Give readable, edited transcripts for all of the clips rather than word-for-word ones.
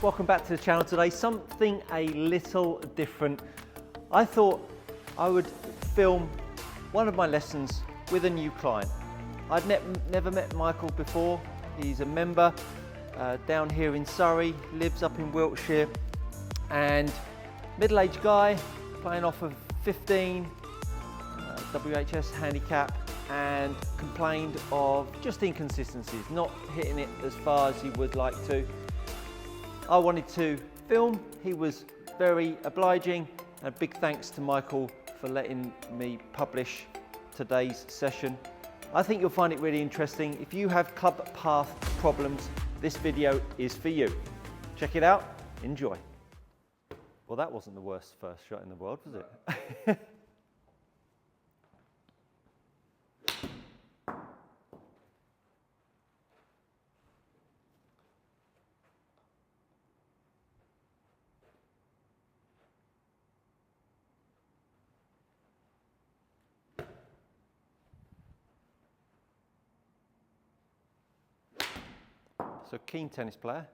welcome back to the channel today. Something a little different. I thought I would film one of my lessons with a new client. I'd never met Michael before. He's a member down here in Surrey, lives up in Wiltshire, and middle-aged guy playing off of 15, WHS handicap, and complained of just inconsistencies, not hitting it as far as he would like to. I wanted to film. He was very obliging, and big thanks to Michael for letting me publish today's session. I think you'll find it really interesting. If you have club path problems, this video is for you. Check it out, enjoy. Well, that wasn't the worst first shot in the world, was it? So keen tennis player.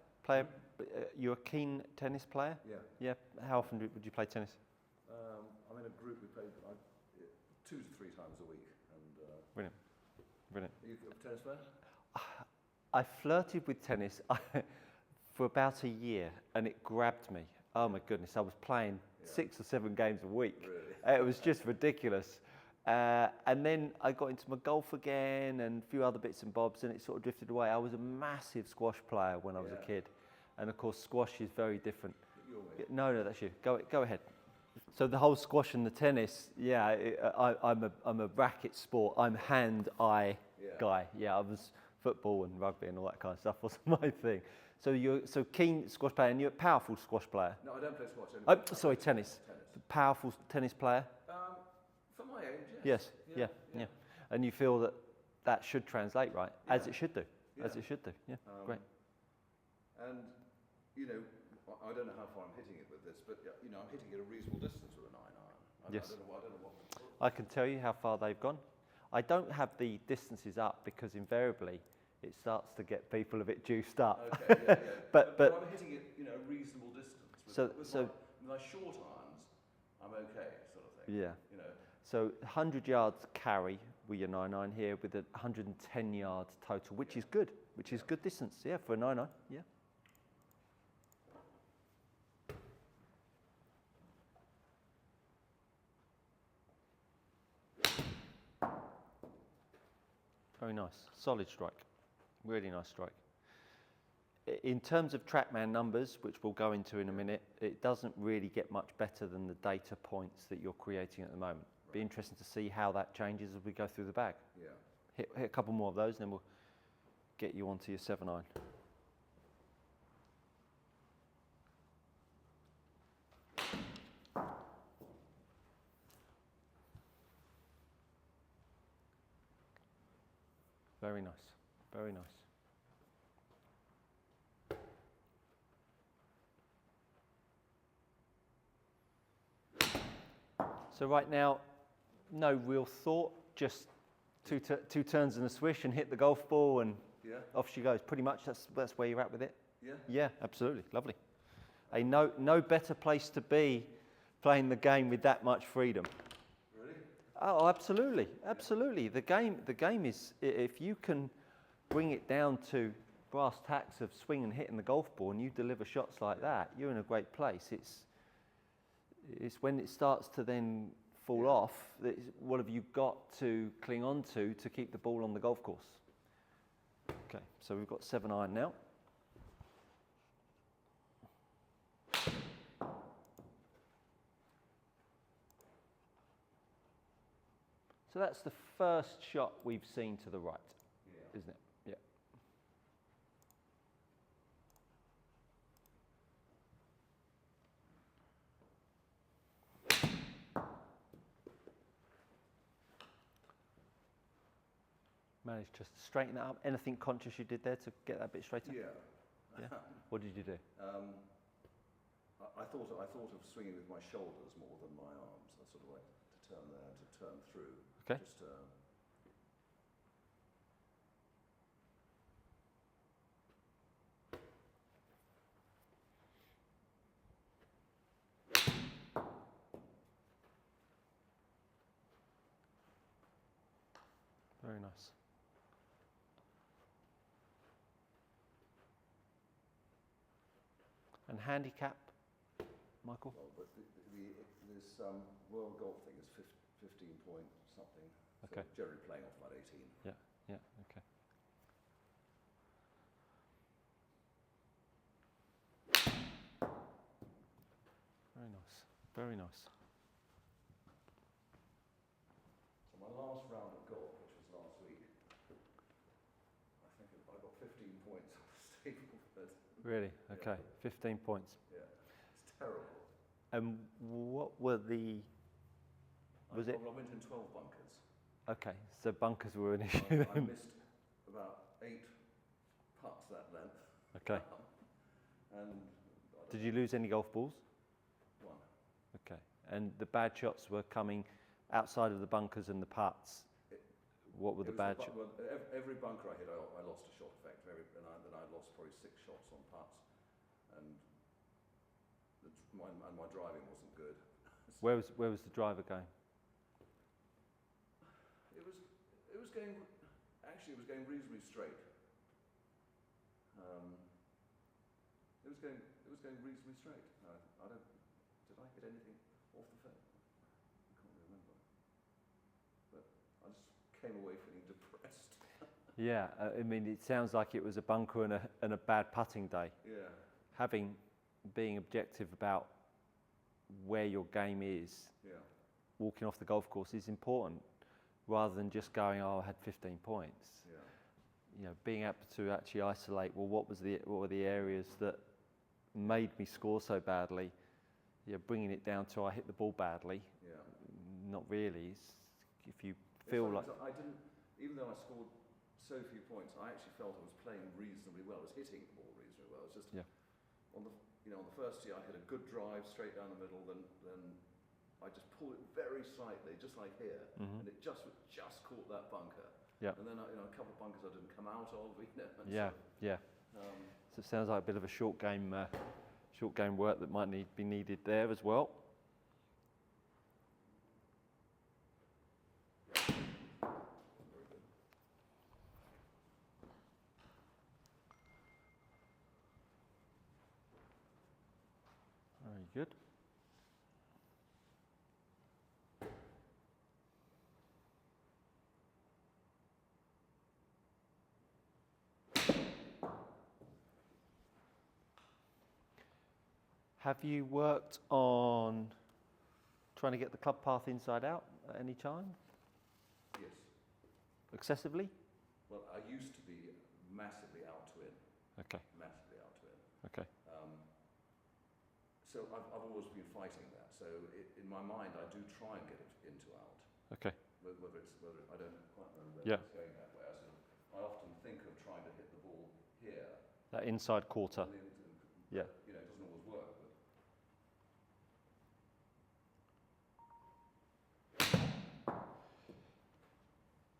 You're a keen tennis player? Yeah. Yeah. How often would you play tennis? I'm in a group. We play 2 to 3 times a week. And Brilliant. Brilliant. Are you a tennis player? I flirted with tennis for about a year, and it grabbed me. Oh my goodness! I was playing 6 or 7 games a week. Really? It was just ridiculous. And then I got into my golf again and a few other bits and bobs, and it sort of drifted away. I was a massive squash player when I was a kid, and of course squash is very different. No, that's you. Go ahead. So the whole squash and the tennis, yeah, I'm a racket sport. I'm hand-eye guy. Yeah, I was football and rugby and all that kind of stuff wasn't my thing. So you're keen squash player, and you're a powerful squash player. No, I don't play squash. Sorry, tennis. Powerful tennis player. For my age, yes. Yeah. And you feel that should translate, right? Yeah. As it should do. Yeah. As it should do. Yeah. Great. And I don't know how far I'm hitting it with this, but I'm hitting it a reasonable distance with a 9-iron. Yes. I don't know what. I can tell you how far they've gone. I don't have the distances up because invariably it starts to get people a bit juiced up. Okay. Yeah. but I'm hitting it, a reasonable distance. With my short irons, I'm okay, sort of thing. Yeah. So 100 yards carry with your 9-iron here, with 110 yards total, which is good. Which is good distance, yeah, for a 9-iron. Yeah. Very nice, solid strike, really nice strike. In terms of Trackman numbers, which we'll go into in a minute, it doesn't really get much better than the data points that you're creating at the moment. Be interesting to see how that changes as we go through the bag. Yeah. Hit a couple more of those, and then we'll get you onto your 7-iron. Very nice, very nice. So right now, no real thought, just two turns and a swish and hit the golf ball, and off she goes. Pretty much that's where you're at with it. Yeah. Yeah, absolutely, lovely. No better place to be playing the game with that much freedom. Really? Oh, absolutely, absolutely. The game is, if you can bring it down to brass tacks of swing and hitting the golf ball, and you deliver shots like that, you're in a great place. It's when it starts to then fall off, what have you got to cling on to keep the ball on the golf course? Okay, so we've got 7-iron now. So that's the first shot we've seen to the right, isn't it? Yeah. Managed to straighten that up. Anything conscious you did there to get that bit straighter? Yeah. What did you do? I thought of swinging with my shoulders more than my arms. I sort of like to turn there, to turn through. Okay. Just Very nice. And handicap, Michael? Well, but this World Golf thing is 15 point something. Okay. So generally playing off about 18. Yeah, yeah, okay. Very nice, very nice. So my last round of golf, which was last week, I think I got 15 points on the Stapleford. Really? Yeah. Okay, 15 points. Yeah, it's terrible. And what were the... I went in 12 bunkers. Okay, so bunkers were an issue I then. missed about 8 putts that length. Okay. And Did you lose any golf balls? one. Okay. And the bad shots were coming outside of the bunkers and the putts. What were the bad shots? Well, every bunker I hit, I lost a shot effect. Then I lost probably 6 shots on putts, and my driving wasn't good. Where was the driver going? It was going. Actually, it was going reasonably straight. It was going reasonably straight. I don't. Did I hit anything off the fairway? I can't remember. But I just came away feeling depressed. Yeah, I mean, it sounds like it was a bunker and a bad putting day. Yeah. Being objective about where your game is, Yeah. walking off the golf course is important, rather than just going, oh, I had 15 points. Yeah. You know, being able to actually isolate, well, what were the areas that made me score so badly? Yeah, bringing it down to I hit the ball badly. Yeah. Not really. If you feel like I didn't, even though I scored so few points, I actually felt I was playing reasonably well. I was hitting the ball reasonably well. It's just on the on the first tee I hit a good drive straight down the middle. Then I just pulled it very slightly, just like here, and it just caught that bunker. Yeah. And then a couple of bunkers I didn't come out of. And yeah. So it sounds like a bit of a short game work that might be needed there as well. Very good. Very good. Have you worked on trying to get the club path inside out at any time? Yes. Excessively? Well, I used to be massively out to in. Okay. Massively out to in. Okay. So I've always been fighting that. So in my mind, I do try and get it into out. Okay. Whether I don't quite remember Yeah. whether it's going that way. I often think of trying to hit the ball here. That inside quarter. And Yeah. it doesn't always work.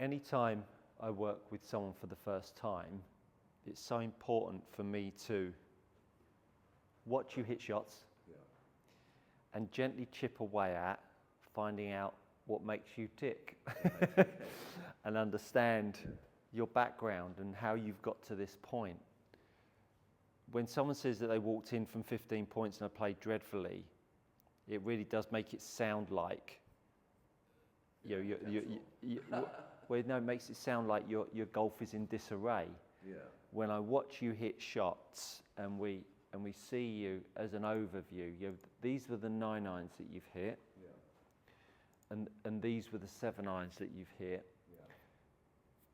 Anytime I work with someone for the first time, it's so important for me to watch you hit shots Yeah. and gently chip away at finding out what makes you tick and understand your background and how you've got to this point. When someone says that they walked in from 15 points and I played dreadfully, it really does make it sound like it makes it sound like your golf is in disarray. Yeah. When I watch you hit shots and we see you as an overview, these were the 9 irons that you've hit, and these were the 7 irons that you've hit. Yeah.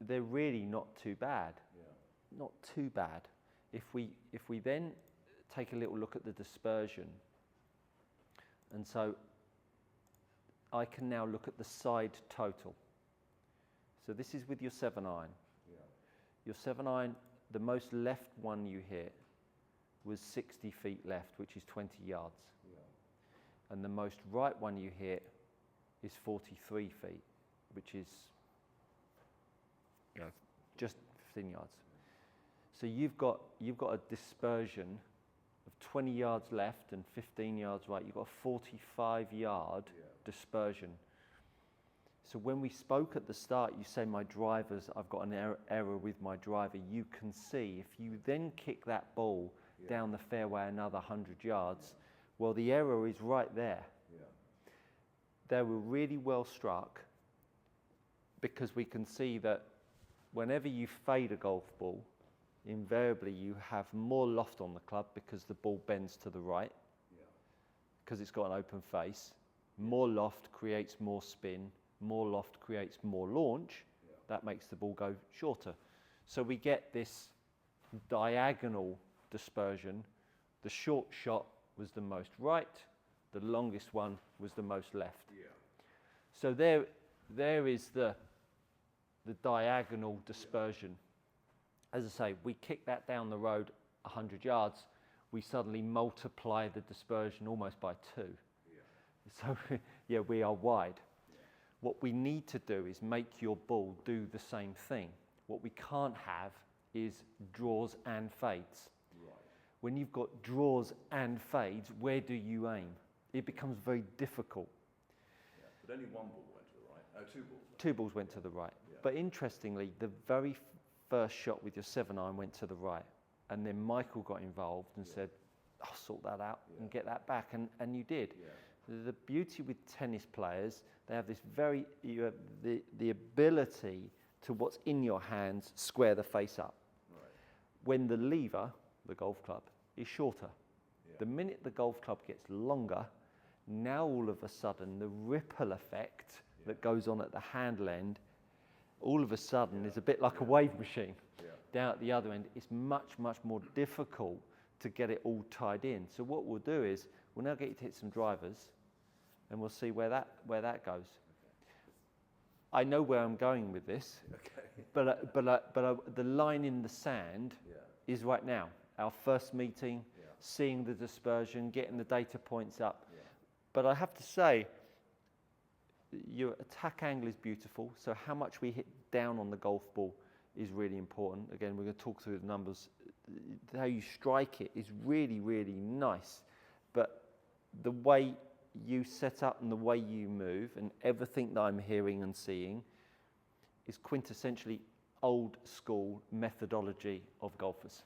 They're really not too bad. Yeah. Not too bad. If we then take a little look at the dispersion, and so I can now look at the side total. So this is with your 7 iron. Yeah. Your 7 iron, the most left one you hit was 60 feet left, which is 20 yards. Yeah. And the most right one you hit is 43 feet, which is just 15 yards. So you've got a dispersion of 20 yards left and 15 yards right. You've got a 45 yard dispersion. So when we spoke at the start, you say I've got an error with my driver. You can see if you then kick that ball down the fairway another 100 yards, well, the error is right there. Yeah. They were really well struck because we can see that whenever you fade a golf ball, invariably you have more loft on the club because the ball bends to the right, because it's got an open face. More loft creates more spin, more loft creates more launch. That makes the ball go shorter. So we get this diagonal dispersion. The short shot was the most right, the longest one was the most left. Yeah. So there is the diagonal dispersion. As I say, we kick that down the road 100 yards, we suddenly multiply the dispersion almost by 2. So yeah, we are wide. What we need to do is make your ball do the same thing. What we can't have is draws and fades. Right. When you've got draws and fades, where do you aim? It becomes very difficult. Yeah. But only one ball went to the right. Oh, 2 balls. 2 balls went to the right. Yeah. But interestingly, the very first shot with your 7-iron went to the right. And then Michael got involved and said, I'll sort that out and get that back. And you did. Yeah. The beauty with tennis players, they have this you have the ability to what's in your hands, square the face up. Right. When the lever, the golf club, is shorter. The minute the golf club gets longer, now all of a sudden the ripple effect that goes on at the handle end, all of a sudden is a bit like a wave machine. Down at the other end, it's much, much more difficult to get it all tied in. So what we'll do is, we'll now get you to hit some drivers, and we'll see where that goes. I know where I'm going with this, but the line in the sand is right now. Our first meeting, seeing the dispersion, getting the data points up. But I have to say, your attack angle is beautiful, so how much we hit down on the golf ball is really important. Again, we're going to talk through the numbers. How you strike it is really, really nice. But the way you set up and the way you move and everything that I'm hearing and seeing is quintessentially old school methodology of golfers.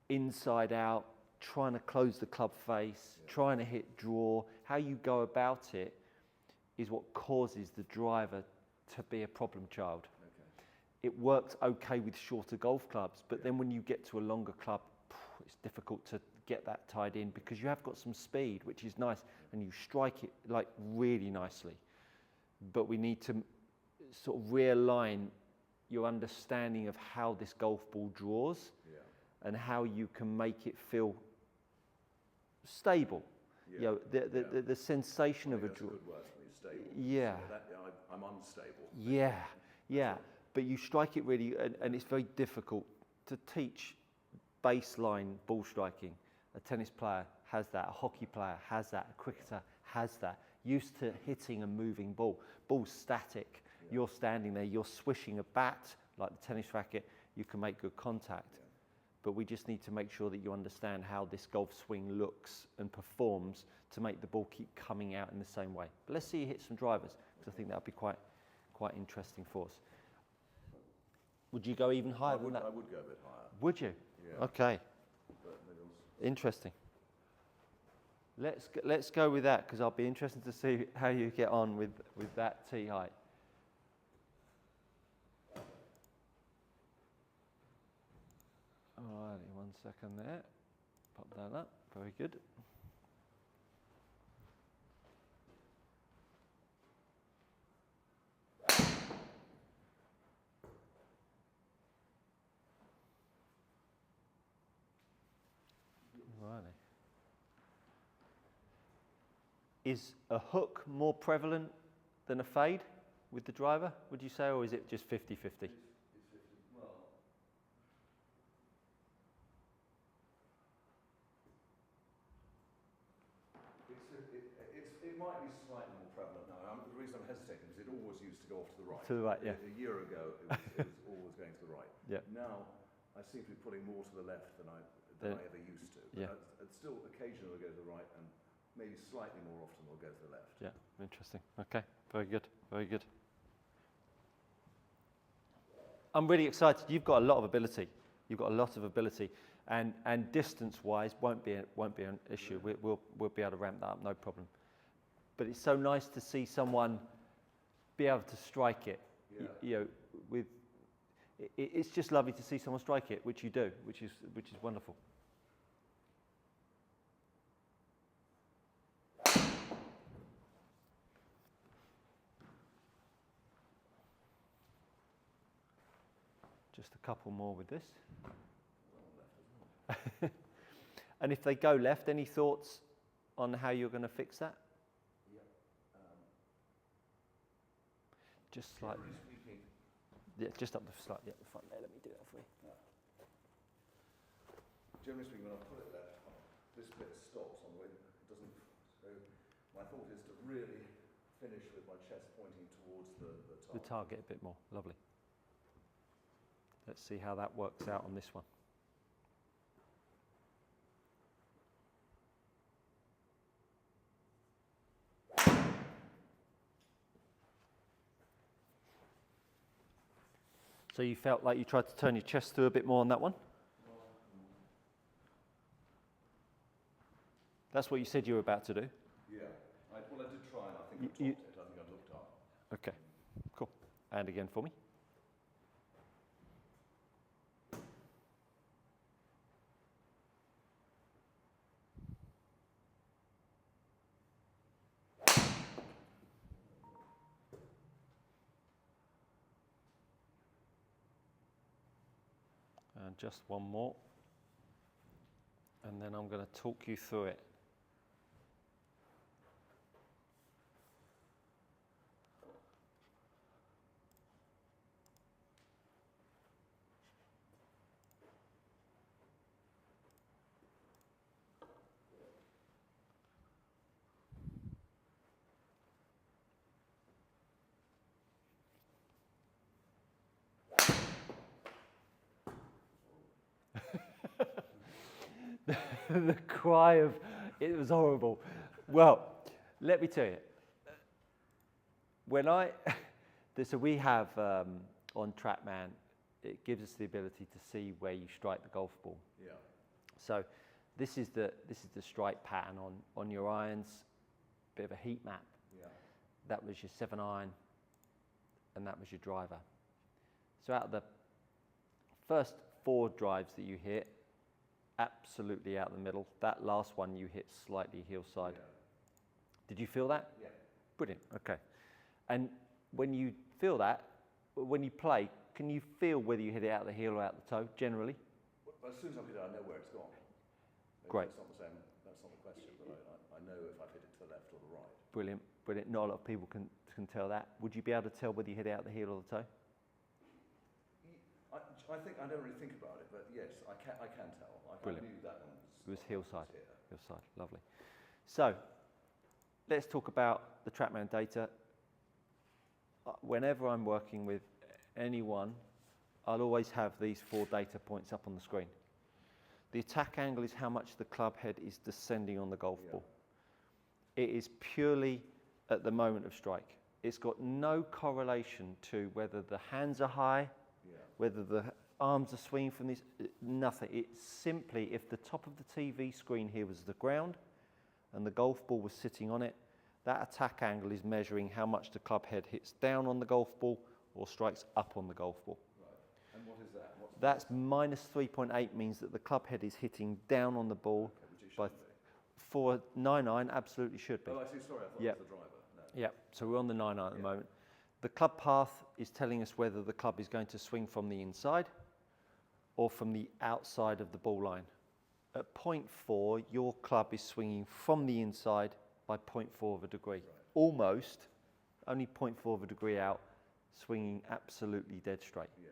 Inside out, trying to close the club face, trying to hit draw. How you go about it is what causes the driver to be a problem child. It works okay with shorter golf clubs, but then when you get to a longer club, it's difficult to get that tied in because you have got some speed, which is nice, and you strike it like really nicely. But we need to sort of realign your understanding of how this golf ball draws and how you can make it feel stable. You know, the sensation of a draw. Good word for me, stable. Yeah. I'm unstable. Yeah. But you strike it really, and it's very difficult to teach baseline ball striking. A tennis player has that, a hockey player has that, a cricketer has that. Used to hitting a moving ball. Ball's static. You're standing there, you're swishing a bat like the tennis racket, you can make good contact. But we just need to make sure that you understand how this golf swing looks and performs to make the ball keep coming out in the same way. But let's see you hit some drivers, because I think that would be quite interesting for us. Would you go even higher than that? I would go a bit higher. Would you? Yeah. Okay. Interesting. Let's go with that, because I'll be interested to see how you get on with that tee height. Alrighty, 1 second there. Pop that up. Very good. Alrighty. Is a hook more prevalent than a fade with the driver, would you say, or is it just 50-50? It might be slightly more prevalent now. The reason I'm hesitating is it always used to go off to the right. To the right, yeah. A year ago, it was always going to the right. Yeah. Now, I seem to be putting more to the left than I ever used to. But I'd still occasionally go to the right, and maybe slightly more often will go to the left. Yeah, interesting. Okay, very good, very good. I'm really excited. You've got a lot of ability. You've got a lot of ability, and distance-wise won't be an issue. We'll be able to ramp that up, no problem. But it's so nice to see someone be able to strike it. Yeah. You know, with it's just lovely to see someone strike it, which you do, which is wonderful. Just a couple more with this. And if they go left, any thoughts on how you're going to fix that? Yeah. Just slightly. Yeah, just up the front there. Let me do that for you. Yeah. Generally speaking, when I put it left, this bit stops on the way. It doesn't. So my thought is to really finish with my chest pointing towards the target. The target a bit more. Lovely. Let's see how that works out on this one. So you felt like you tried to turn your chest through a bit more on that one? That's what you said you were about to do? Yeah. I did try, and I think I topped it. I think I looked up. Okay, cool. And again for me. And just one more, and then I'm going to talk you through it. The cry of, it was horrible. Well, let me tell you, so we have on Trackman, it gives us the ability to see where you strike the golf ball. Yeah. So this is the strike pattern on your irons, bit of a heat map. Yeah. That was your 7-iron, and that was your driver. So out of the first 4 drives that you hit, absolutely out the middle. That last one you hit slightly heel side. Yeah. Did you feel that? Yeah. Brilliant, okay. And when you feel that, when you play, can you feel whether you hit it out the heel or out the toe, generally? Well, as soon as I hit it, I know where it's gone. Maybe Great. That's not the same. That's not the question, but I know if I've hit it to the left or the right. Brilliant, brilliant. Not a lot of people can tell that. Would you be able to tell whether you hit it out the heel or the toe? I think I don't really think about it, but yes, I can tell. I Brilliant. knew that one It was heel side. here. Heel side, lovely. So, let's talk about the Trackman data. Whenever I'm working with anyone, I'll always have these 4 data points up on the screen. The attack angle is how much the club head is descending on the golf ball. It is purely at the moment of strike. It's got no correlation to whether the hands are high, whether the arms are swinging from this, nothing. It's simply if the top of the TV screen here was the ground and the golf ball was sitting on it, that attack angle is measuring how much the club head hits down on the golf ball or strikes up on the golf ball. Right. And what is that? That's minus 3.8 means that the club head is hitting down on the ball. By for a 9-iron, absolutely should be. Oh, I see. Sorry, I thought it was the driver. No. Yeah, so we're on the 9-iron at the moment. The club path is telling us whether the club is going to swing from the inside or from the outside of the ball line. At 0.4, your club is swinging from the inside by 0.4 of a degree. Right. Almost, only 0.4 of a degree out, swinging absolutely dead straight. Yeah.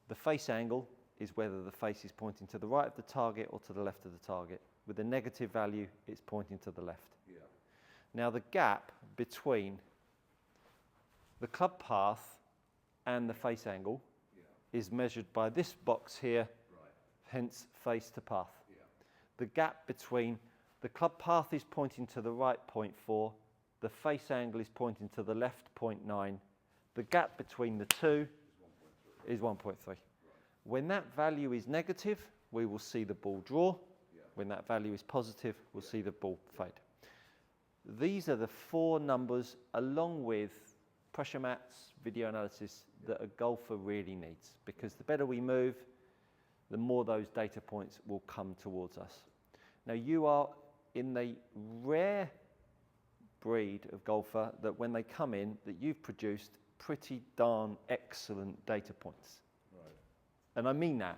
The face angle is whether the face is pointing to the right of the target or to the left of the target. With a negative value, it's pointing to the left. Yeah. Now the gap between the club path and the face angle is measured by this box here, hence face to path. Yeah. The gap between The club path is pointing to the right, 0.4. The face angle is pointing to the left, 0.9. The gap between the two is 1.3. Right. When that value is negative, we will see the ball draw. Yeah. When that value is positive, we'll see the ball fade. These are the 4 numbers, along with pressure mats, video analysis, that a golfer really needs, because the better we move, the more those data points will come towards us. Now, you are in the rare breed of golfer that when they come in, that you've produced pretty darn excellent data points. Right. And I mean that,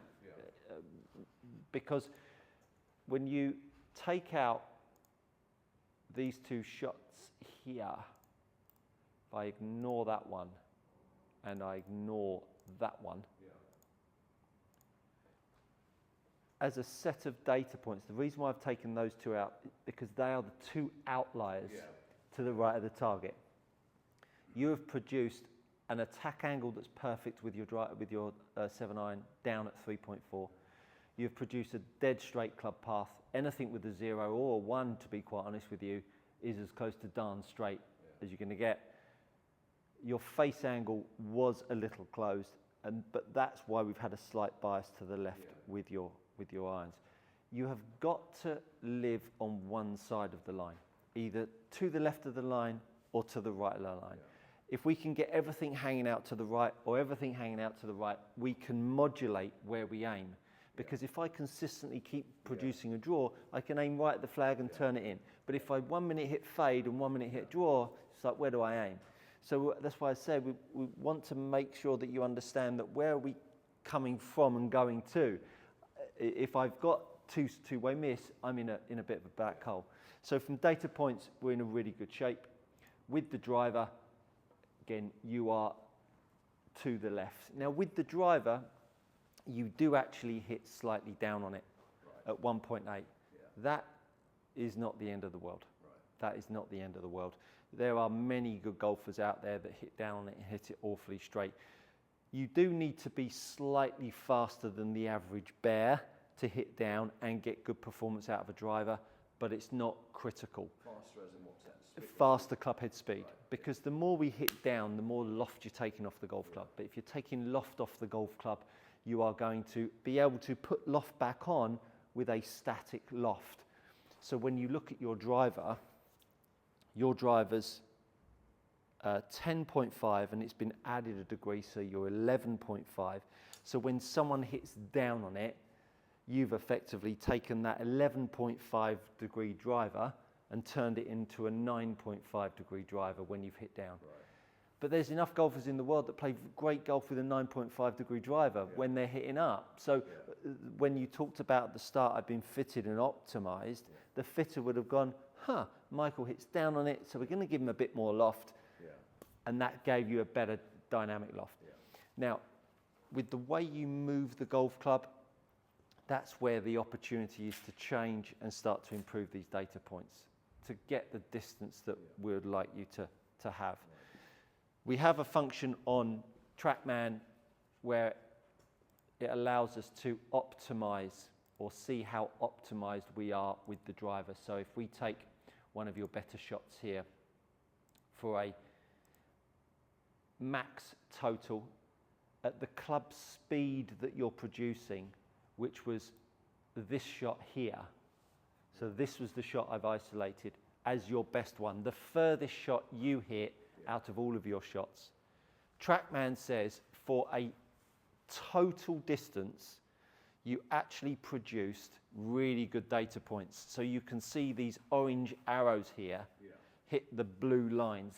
because when you take out these 2 shots here, if I ignore that one and I ignore that one, as a set of data points, the reason why I've taken those 2 out is because they are the 2 outliers to the right of the target. You have produced an attack angle that's perfect with your 7-iron down at 3.4. You've produced a dead straight club path. Anything with a 0 or a 1, to be quite honest with you, is as close to darn straight as you're going to get. Your face angle was a little closed, but that's why we've had a slight bias to the left with your irons. You have got to live on one side of the line, either to the left of the line or to the right of the line. If we can get everything hanging out to the right or everything hanging out to the right, we can modulate where we aim. Because if I consistently keep producing a draw, I can aim right at the flag and turn it in. But if I 1 minute hit fade and 1 minute hit draw, it's like, where do I aim? So that's why I said we want to make sure that you understand that where are we coming from and going to. If I've got two-way miss, I'm in a bit of a black hole. So from data points, we're in a really good shape. With the driver, again, you are to the left. Now with the driver, you do actually hit slightly down on it at 1.8. That is not the end of the world. That is not the end of the world. There are many good golfers out there that hit down on it and hit it awfully straight. You do need to be slightly faster than the average bear to hit down and get good performance out of a driver, but it's not critical. Faster as in what sense? Faster club head speed. Because the more we hit down, the more loft you're taking off the golf club. But if you're taking loft off the golf club, you are going to be able to put loft back on with a static loft. So when you look at your driver, your driver's 10.5 and it's been added a degree, so you're 11.5. So when someone hits down on it, you've effectively taken that 11.5 degree driver and turned it into a 9.5 degree driver when you've hit down. Right. But there's enough golfers in the world that play great golf with a 9.5 degree driver when they're hitting up. So when you talked about at the start, I've been fitted and optimized, the fitter would have gone, Michael hits down on it, so we're going to give him a bit more loft. And that gave you a better dynamic loft. Now, with the way you move the golf club, that's where the opportunity is to change and start to improve these data points to get the distance that we would like you to have. We have a function on Trackman where it allows us to optimize or see how optimized we are with the driver. So if we take one of your better shots here for a max total at the club speed that you're producing, which was this shot here. So this was the shot I've isolated as your best one, the furthest shot you hit out of all of your shots. Trackman says for a total distance, you actually produced really good data points. So you can see these orange arrows here hit the blue lines,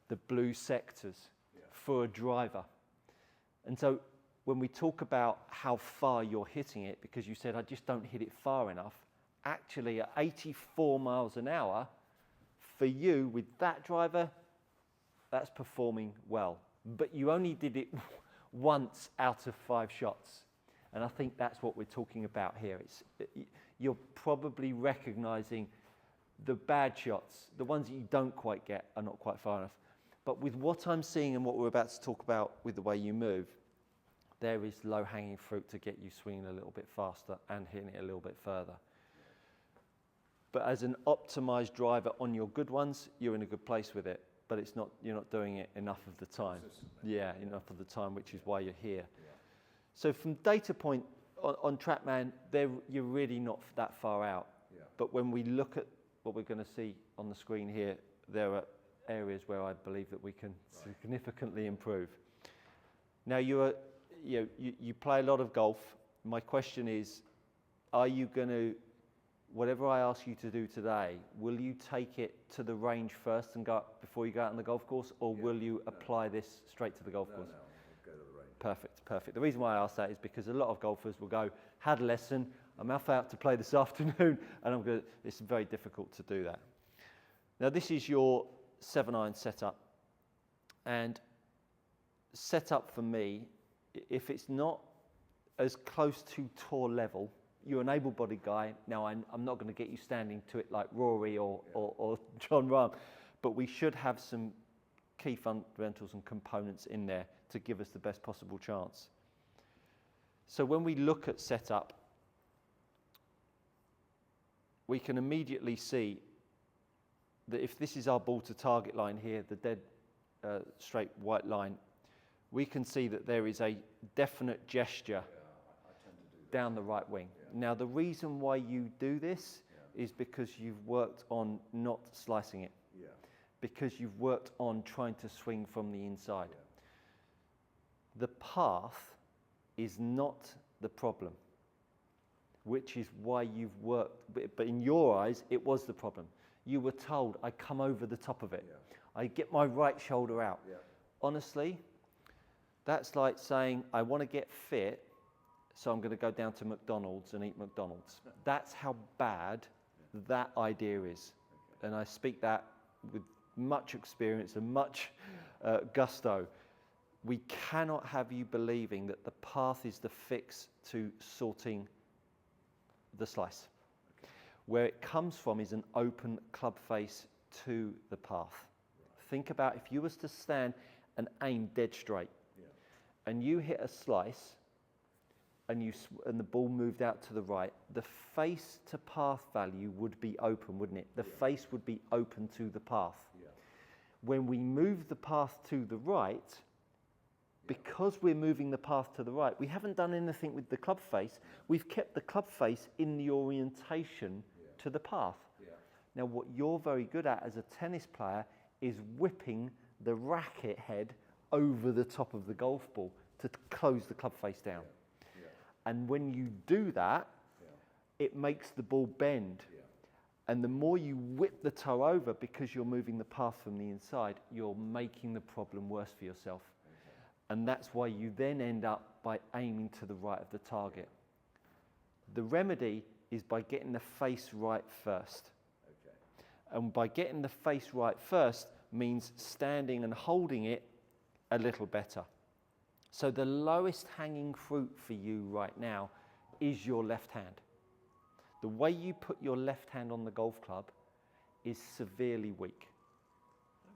the blue sectors for a driver. And so when we talk about how far you're hitting it, because you said, I just don't hit it far enough, actually at 84 miles an hour, for you with that driver, that's performing well. But you only did it once out of 5 shots. And I think that's what we're talking about here. You're probably recognizing the bad shots, the ones that you don't quite get are not quite far enough. But with what I'm seeing and what we're about to talk about with the way you move, there is low-hanging fruit to get you swinging a little bit faster and hitting it a little bit further. But as an optimized driver on your good ones, you're in a good place with it. But it's not, you're not doing it enough of the time. Yeah, enough of the time, which is why you're here. Yeah. So from data point on Trackman, you're really not that far out. Yeah. But when we look at what we're going to see on the screen here, there are areas where I believe that we can significantly improve. Now you play a lot of golf. My question is, are you going to, whatever I ask you to do today, will you take it to the range first and go before you go out on the golf course, or will you apply this straight to the golf course? No, I'll go to the range. Perfect, perfect. The reason why I ask that is because a lot of golfers will go, had a lesson, I'm off out to play this afternoon, and it's very difficult to do that. Now this is your 7-iron setup, and setup for me, if it's not as close to tour level, you're an able-bodied guy. Now, I'm not going to get you standing to it like Rory or John Rahm, but we should have some key fundamentals and components in there to give us the best possible chance. So when we look at setup, we can immediately see that if this is our ball to target line here, the dead straight white line, we can see that there is a definite gesture down the right wing. Yeah. Now the reason why you do this is because you've worked on not slicing it. Yeah. Because you've worked on trying to swing from the inside. Yeah. The path is not the problem, which is why you've worked, but in your eyes it was the problem. You were told, I come over the top of it. Yeah. I get my right shoulder out. Yeah. Honestly, that's like saying, I want to get fit, so I'm going to go down to McDonald's and eat McDonald's. That's how bad that idea is. Okay. And I speak that with much experience and much gusto. We cannot have you believing that the path is the fix to sorting the slice. Okay. Where it comes from is an open club face to the path. Right. Think about if you was to stand and aim dead straight, and you hit a slice, and the ball moved out to the right, the face to path value would be open, wouldn't it? The face would be open to the path. Yeah. When we move the path to the right, because we're moving the path to the right, we haven't done anything with the club face. We've kept the club face in the orientation to the path. Yeah. Now, what you're very good at as a tennis player is whipping the racket head over the top of the golf ball to close the club face down. Yeah. Yeah. And when you do that, it makes the ball bend. Yeah. And the more you whip the toe over because you're moving the path from the inside, you're making the problem worse for yourself. Okay. And that's why you then end up by aiming to the right of the target. The remedy is by getting the face right first. Okay. And by getting the face right first means standing and holding it a little better. So the lowest hanging fruit for you right now is your left hand. The way you put your left hand on the golf club is severely weak.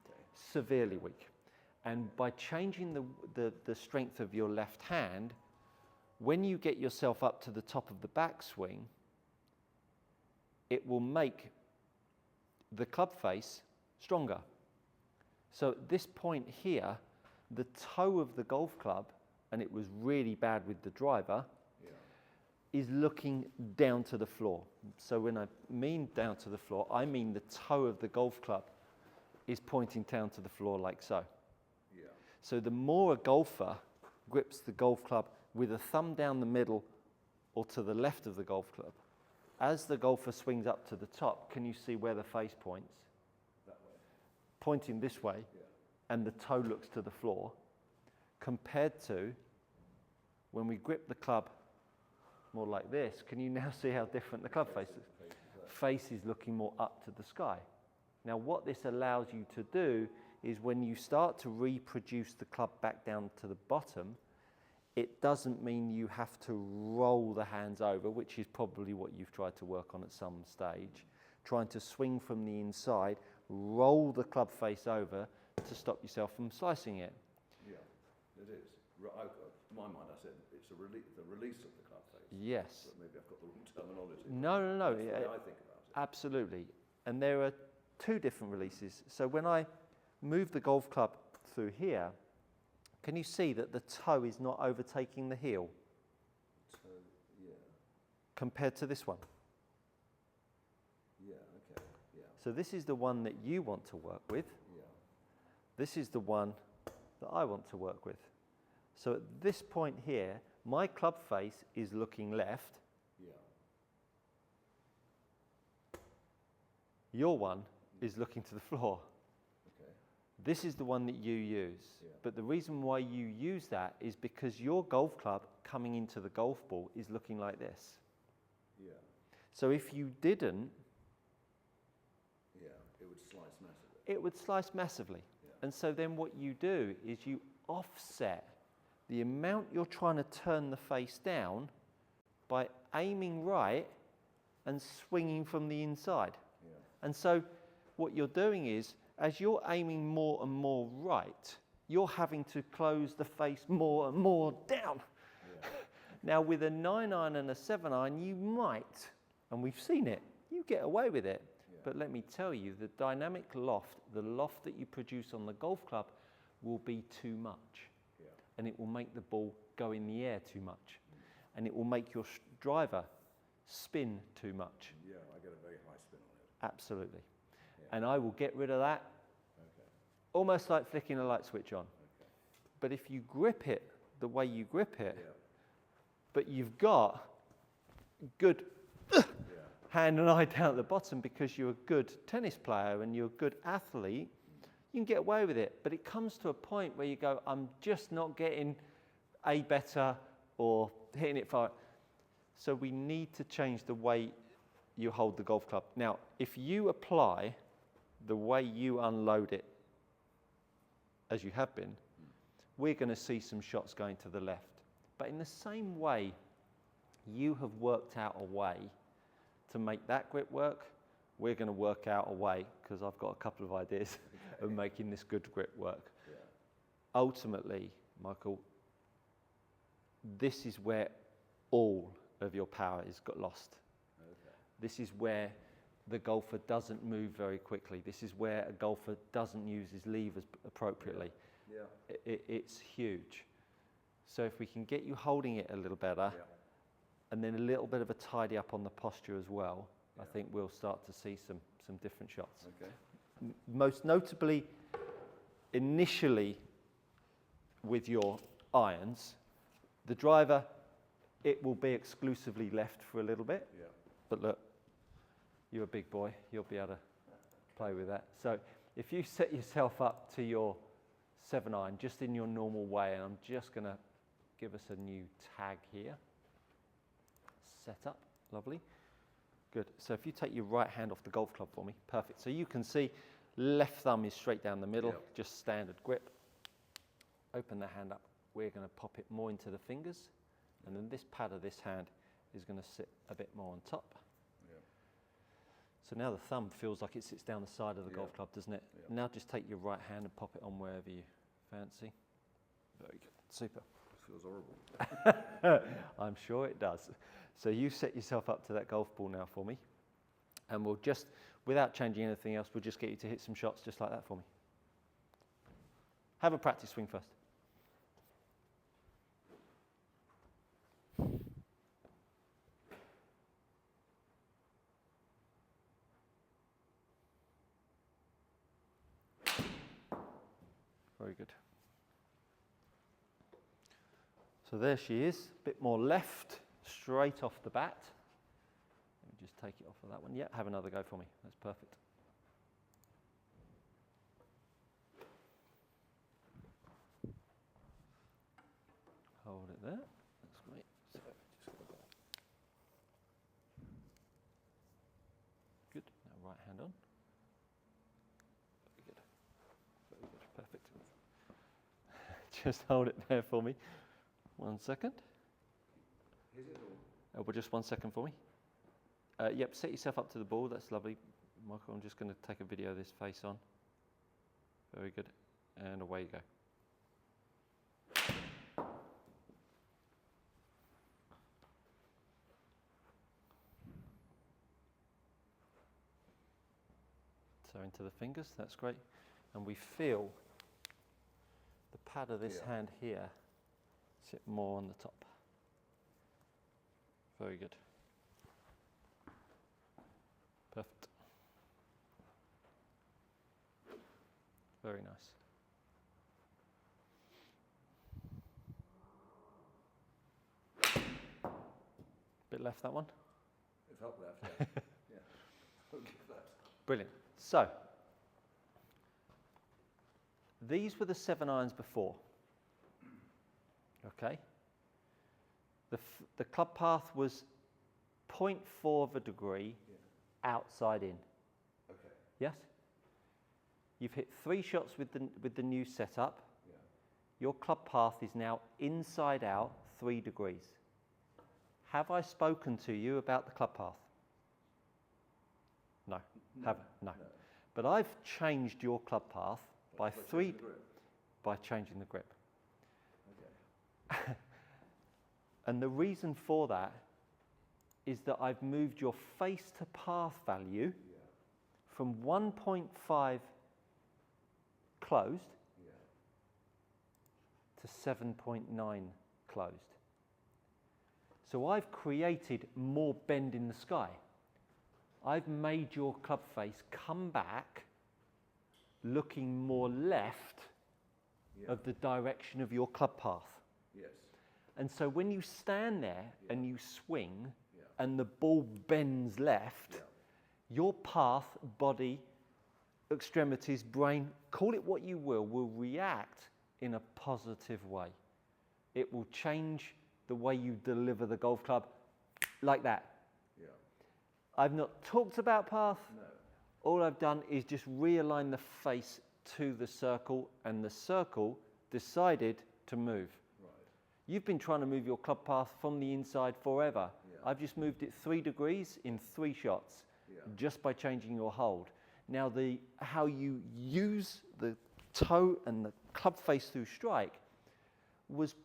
Okay. Severely weak. And by changing the strength of your left hand, when you get yourself up to the top of the backswing, it will make the club face stronger. So at this point here, the toe of the golf club, and it was really bad with the driver, is looking down to the floor. So when I mean down to the floor, I mean the toe of the golf club is pointing down to the floor like so. Yeah. So the more a golfer grips the golf club with a thumb down the middle or to the left of the golf club, as the golfer swings up to the top, can you see where the face points? That way. Pointing this way. Yeah. And the toe looks to the floor, compared to when we grip the club more like this. Can you now see how different the club face is? Face is looking more up to the sky. Now what this allows you to do is when you start to reproduce the club back down to the bottom, it doesn't mean you have to roll the hands over, which is probably what you've tried to work on at some stage, trying to swing from the inside, roll the club face over to stop yourself from slicing it. Yeah, it is. In my mind, I said it's the release of the club face. Yes. But maybe I've got the wrong terminology. No. That's the way I think about it. Absolutely. And there are two different releases. So when I move the golf club through here, can you see that the toe is not overtaking the heel? So, yeah. Compared to this one? Yeah, okay, yeah. So this is the one that you want to work with. Yeah. This is the one that I want to work with. So at this point here, my club face is looking left. Yeah. Your one is looking to the floor. Okay. This is the one that you use. Yeah. But the reason why you use that is because your golf club coming into the golf ball is looking like this. Yeah. So if you didn't, Yeah, it would slice massively. it would slice massively. Yeah. And so then what you do is you offset the amount you're trying to turn the face down by aiming right and swinging from the inside. Yeah. And so what you're doing is, as you're aiming more and more right, you're having to close the face more and more down. Yeah. Now with a 9-iron and a 7-iron, you might, and we've seen it, you get away with it. Yeah. But let me tell you, the dynamic loft, the loft that you produce on the golf club will be too much. Yeah. And it will make the ball go in the air too much. And it will make your driver spin too much. Yeah, I get a very high spin on it. Absolutely. Yeah. And I will get rid of that, Okay. almost like flicking a light switch on. Okay. But if you grip it the way you grip it, Yeah. but you've got good Yeah. hand and eye down at the bottom because you're a good tennis player and you're a good athlete, you can get away with it. But it comes to a point where you go, I'm just not getting a better or hitting it far. So we need to change the way you hold the golf club. Now, if you apply the way you unload it, as you have been, we're going to see some shots going to the left. But in the same way, you have worked out a way to make that grip work, we're going to work out a way, because I've got a couple of ideas of making this good grip work. Yeah. Ultimately, Michael, this is where all of your power is got lost. Okay. This is where the golfer doesn't move very quickly. This is where a golfer doesn't use his levers appropriately. Yeah. It's huge. So if we can get you holding it a little better, Yeah. and then a little bit of a tidy up on the posture as well, I Yeah. think we'll start to see some different shots. Okay. Most notably, initially with your irons, the driver, it will be exclusively left for a little bit. Yeah. But look, you're a big boy, you'll be able to play with that. So if you set yourself up to your 7-iron just in your normal way, and I'm just going to give us a new tag here. Set up, lovely. Good. So if you take your right hand off the golf club for me, perfect. So you can see left thumb is straight down the middle, Yeah. just standard grip. Open the hand up. We're going to pop it more into the fingers, and then this pad of this hand is going to sit a bit more on top. Yeah. So now the thumb feels like it sits down the side of the Yeah. golf club, doesn't it? Yeah. Now just take your right hand and pop it on wherever you fancy. Very good. Super. It feels horrible. I'm sure it does. So you set yourself up to that golf ball now for me. And we'll just, without changing anything else, we'll just get you to hit some shots just like that for me. Have a practice swing first. Very good. So there she is, a bit more left, straight off the bat. Let me just take it off of that one. Yeah, have another go for me. That's perfect. Hold it there. That's great. So just got to go. Good. Now right hand on. Very good. Very good. Perfect. Just hold it there for me. 1 second. Is it all? Well, just 1 second for me. Yep, set yourself up to the ball. That's lovely. Michael, I'm just going to take a video of this face on. Very good. And away you go. So into the fingers, that's great. And we feel the pad of this hand here sit more on the top. Very good. Perfect. Very nice. Bit left, that one? It's up left, yeah. Yeah. I'll give that. Brilliant. So, these were the 7 irons before. Okay? The club path was 0.4 of a degree outside in. Okay. Yes? You've hit 3 shots with the new setup. Yeah. Your club path is now inside out 3 degrees. Have I spoken to you about the club path? No. Haven't? No. But I've changed your club path by changing the grip. Okay. And the reason for that is that I've moved your face to path value from 1.5 closed to 7.9 closed. So I've created more bend in the sky. I've made your club face come back looking more left of the direction of your club path. Yes. And so when you stand there and you swing and the ball bends left, your path, body, extremities, brain, call it what you will react in a positive way. It will change the way you deliver the golf club like that. Yeah. I've not talked about path. No. All I've done is just realign the face to the circle, and the circle decided to move. Right. You've been trying to move your club path from the inside forever. Yeah. I've just moved it 3 degrees in 3 shots just by changing your hold. Now, how you use the toe and the club face through strike was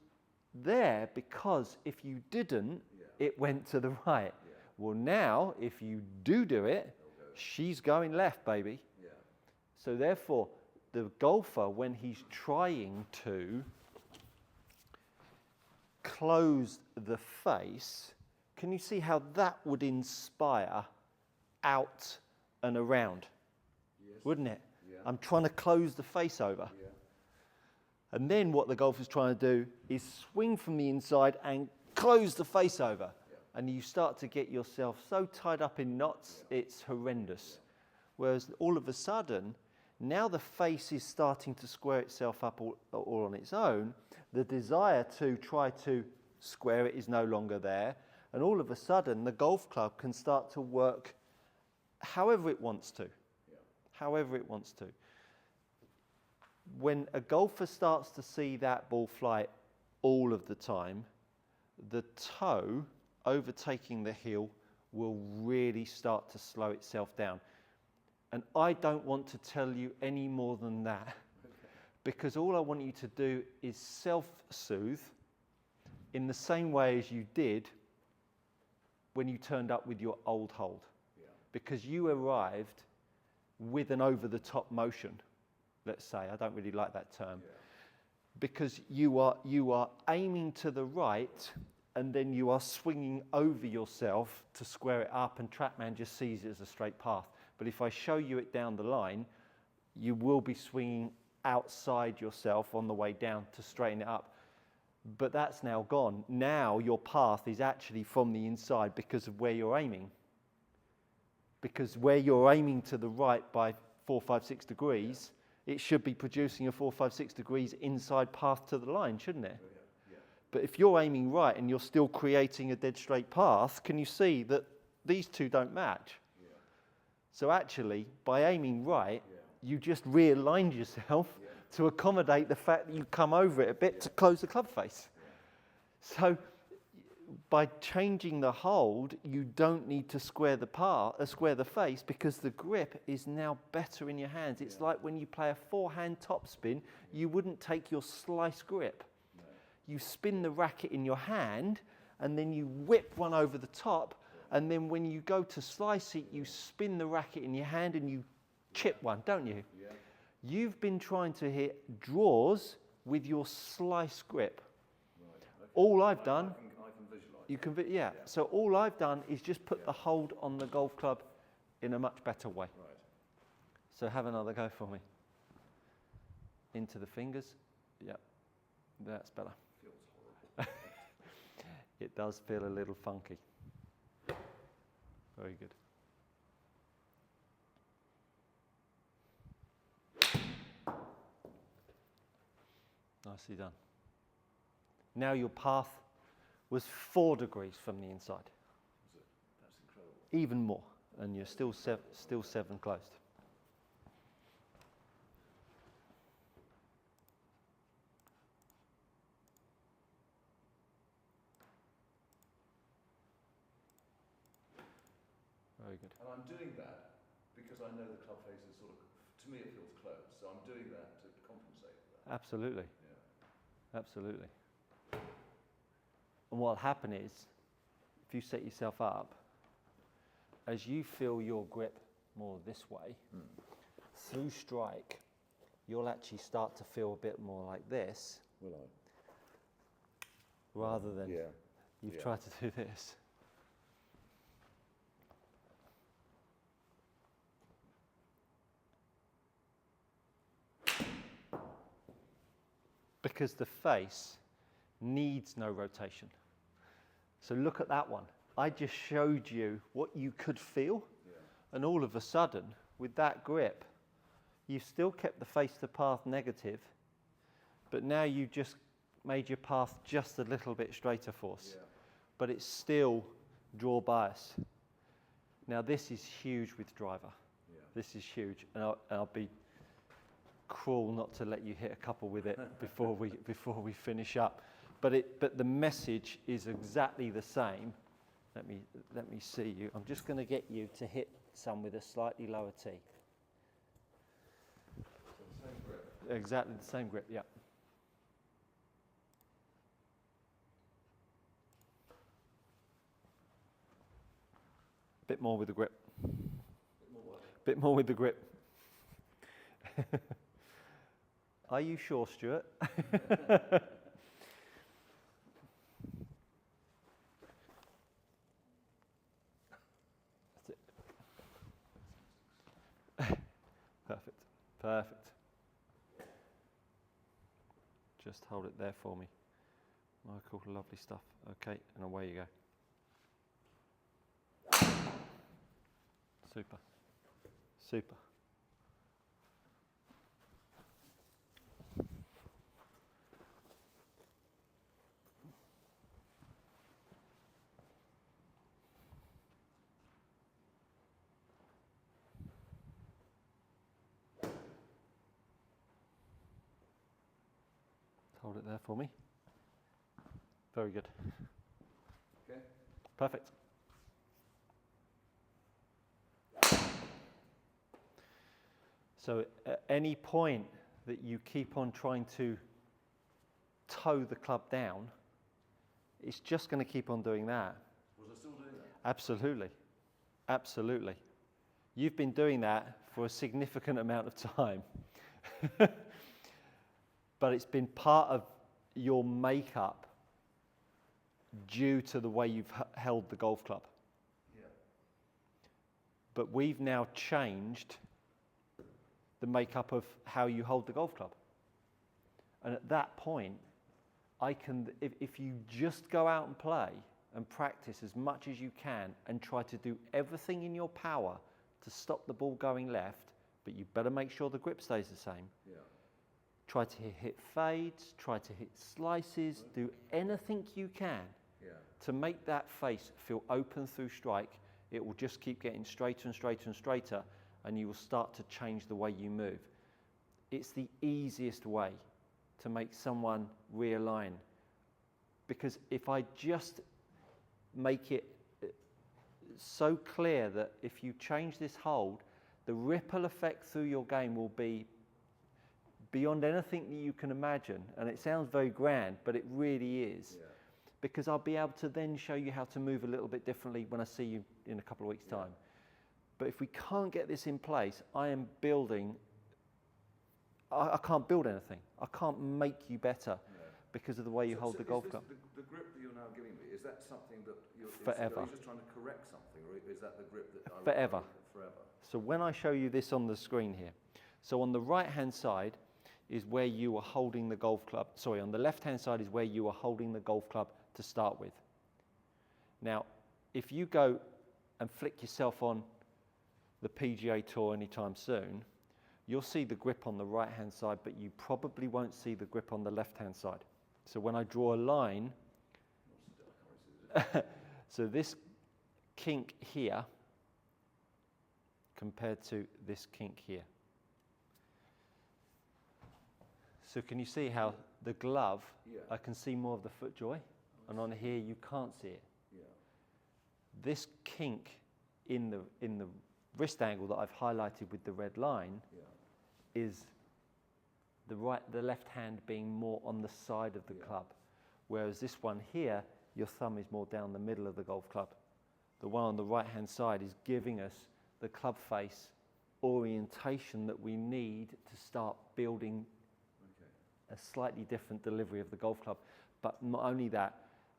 there because if you didn't, it went to the right. Yeah. Well, now, if you do it, she's going left, baby. Yeah. So therefore, the golfer, when he's trying to close the face, can you see how that would inspire out and around? Yes. Wouldn't it? Yeah. I'm trying to close the face over. Yeah. And then what the golfer's trying to do is swing from the inside and close the face over. Yeah. And you start to get yourself so tied up in knots, it's horrendous. Whereas all of a sudden, now the face is starting to square itself up all on its own. The desire to try to square it is no longer there. And all of a sudden, the golf club can start to work however it wants to. However it wants to. When a golfer starts to see that ball fly all of the time, the toe overtaking the heel will really start to slow itself down. And I don't want to tell you any more than that, because all I want you to do is self-soothe in the same way as you did when you turned up with your old hold. Because you arrived with an over-the-top motion, let's say. I don't really like that term. Because you are aiming to the right, and then you are swinging over yourself to square it up, and Trackman just sees it as a straight path. But if I show you it down the line, you will be swinging outside yourself on the way down to straighten it up. But that's now gone. Now your path is actually from the inside because of where you're aiming. Because where you're aiming to the right by 4, 5, 6 degrees, it should be producing a 4, 5, 6 degrees inside path to the line, shouldn't it? But if you're aiming right and you're still creating a dead straight path, can you see that these two don't match? So actually, by aiming right, you just realigned yourself to accommodate the fact that you come over it a bit to close the club face. So by changing the hold, you don't need to square the face, because the grip is now better in your hands. It's like when you play a forehand topspin, you wouldn't take your slice grip. No. You spin the racket in your hand, and then you whip one over the top, and then when you go to slice it, you spin the racket in your hand and you chip one, don't you? Yeah. You've been trying to hit draws with your slice grip. Right. Okay. All I've done, I can visualise. you can, yeah. So all I've done is just put the hold on the golf club in a much better way. Right. So have another go for me. Into the fingers. Yep, that's better. Feels horrible. It does feel a little funky. Very good. Nicely done. Now your path was 4 degrees from the inside. That's incredible. Even more, and you're still 7 closed. Very good. And I'm doing that because I know the club face is sort of, to me it feels closed, so I'm doing that to compensate for that. Absolutely. Yeah. Absolutely. And what'll happen is, if you set yourself up, as you feel your grip more this way, through strike, you'll actually start to feel a bit more like this, Will I? rather than you've tried to do this. Because the face needs no rotation. So look at that one. I just showed you what you could feel, and all of a sudden, with that grip, you've still kept the face to path negative, but now you just made your path just a little bit straighter for us. Yeah. But it's still draw bias. Now this is huge with driver. Yeah. This is huge, and I'll be cruel not to let you hit a couple with it before we finish up. But the message is exactly the same. Let me see you. I'm just going to get you to hit some with a slightly lower tee. So the same grip. Exactly the same grip, yeah. Bit more with the grip. Bit more what? Bit more with the grip. Are you sure, Stuart? That's it. Perfect. Perfect. Just hold it there for me. Michael, lovely stuff. Okay, and away you go. Super. Super. Hold it there for me. Very good. Okay. Perfect. So at any point that you keep on trying to toe the club down, it's just going to keep on doing that. Was I still doing that? Absolutely. Absolutely. You've been doing that for a significant amount of time. But it's been part of your makeup due to the way you've held the golf club. Yeah. But we've now changed the makeup of how you hold the golf club. And at that point, if you just go out and play and practice as much as you can and try to do everything in your power to stop the ball going left, but you better make sure the grip stays the same. Yeah. Try to hit fades, try to hit slices, do anything you can to make that face feel open through strike. It will just keep getting straighter and straighter and straighter, and you will start to change the way you move. It's the easiest way to make someone realign. Because if I just make it so clear that if you change this hold, the ripple effect through your game will be beyond anything that you can imagine. And it sounds very grand, but it really is. Yeah. Because I'll be able to then show you how to move a little bit differently when I see you in a couple of weeks' time. But if we can't get this in place, I can't build anything. I can't make you better because of the way you hold the golf club. The grip that you're now giving me, is that something that Forever. Are you just trying to correct something, or is that the grip that I Forever. Forever. So when I show you this on the screen here, so on the right-hand side is where you are holding the golf club. Sorry, on the left-hand side is where you are holding the golf club to start with. Now, if you go and flick yourself on the PGA Tour anytime soon, you'll see the grip on the right-hand side, but you probably won't see the grip on the left-hand side. So when I draw a line, so this kink here compared to this kink here. So can you see how the glove, I can see more of the foot joy, and on here you can't see it. Yeah. This kink in the wrist angle that I've highlighted with the red line is the left hand being more on the side of the club, whereas this one here, your thumb is more down the middle of the golf club. The one on the right hand side is giving us the club face orientation that we need to start building a slightly different delivery of the golf club. But not only that,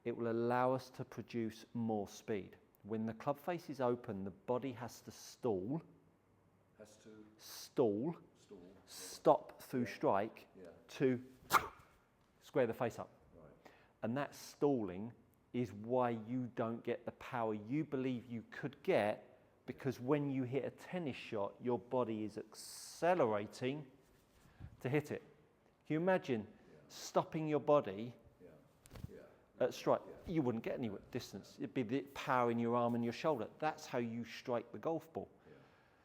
it will allow us to produce more speed. When the club face is open, the body has to stall, stop through strike to square the face up. Right. And that stalling is why you don't get the power you believe you could get, because when you hit a tennis shot, your body is accelerating to hit it. Can you imagine stopping your body at strike? You wouldn't get any distance. It'd be the power in your arm and your shoulder. That's how you strike the golf ball.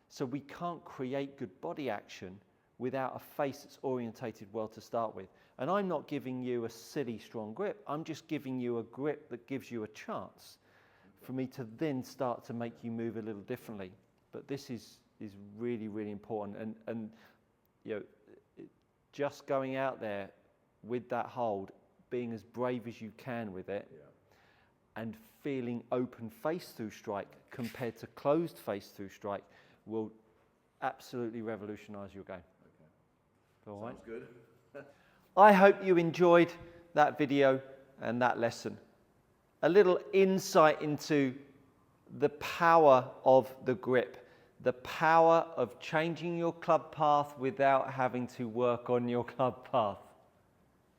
So we can't create good body action without a face that's orientated well to start with. And I'm not giving you a silly strong grip. I'm just giving you a grip that gives you a chance for me to then start to make you move a little differently. But this is really, really important. And you know, just going out there with that hold, being as brave as you can with it, and feeling open face through strike compared to closed face through strike will absolutely revolutionize your game. Okay. All right? Sounds good. I hope you enjoyed that video and that lesson. A little insight into the power of the grip, the power of changing your club path without having to work on your club path.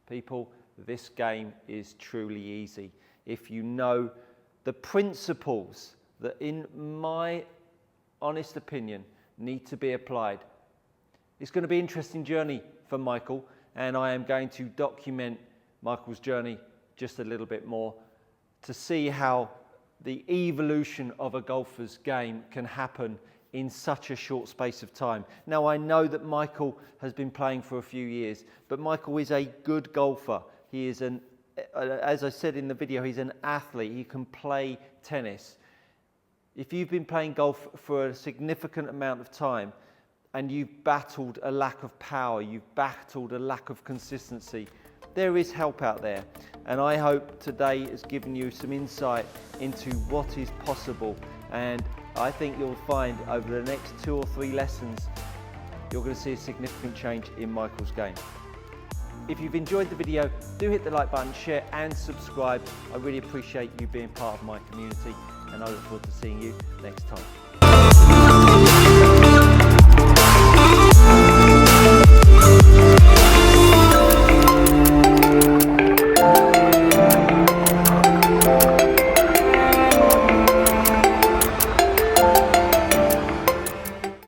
People, this game is truly easy if you know the principles that, in my honest opinion, need to be applied. It's going to be an interesting journey for Michael, and I am going to document Michael's journey just a little bit more to see how the evolution of a golfer's game can happen in such a short space of time. Now, I know that Michael has been playing for a few years, but Michael is a good golfer. He is as I said in the video, he's an athlete. He can play tennis. If you've been playing golf for a significant amount of time and you've battled a lack of power, you've battled a lack of consistency, there is help out there. And I hope today has given you some insight into what is possible. And I think you'll find over the next 2 or 3 lessons, you're going to see a significant change in Michael's game. If you've enjoyed the video, do hit the like button, share and subscribe. I really appreciate you being part of my community, and I look forward to seeing you next time.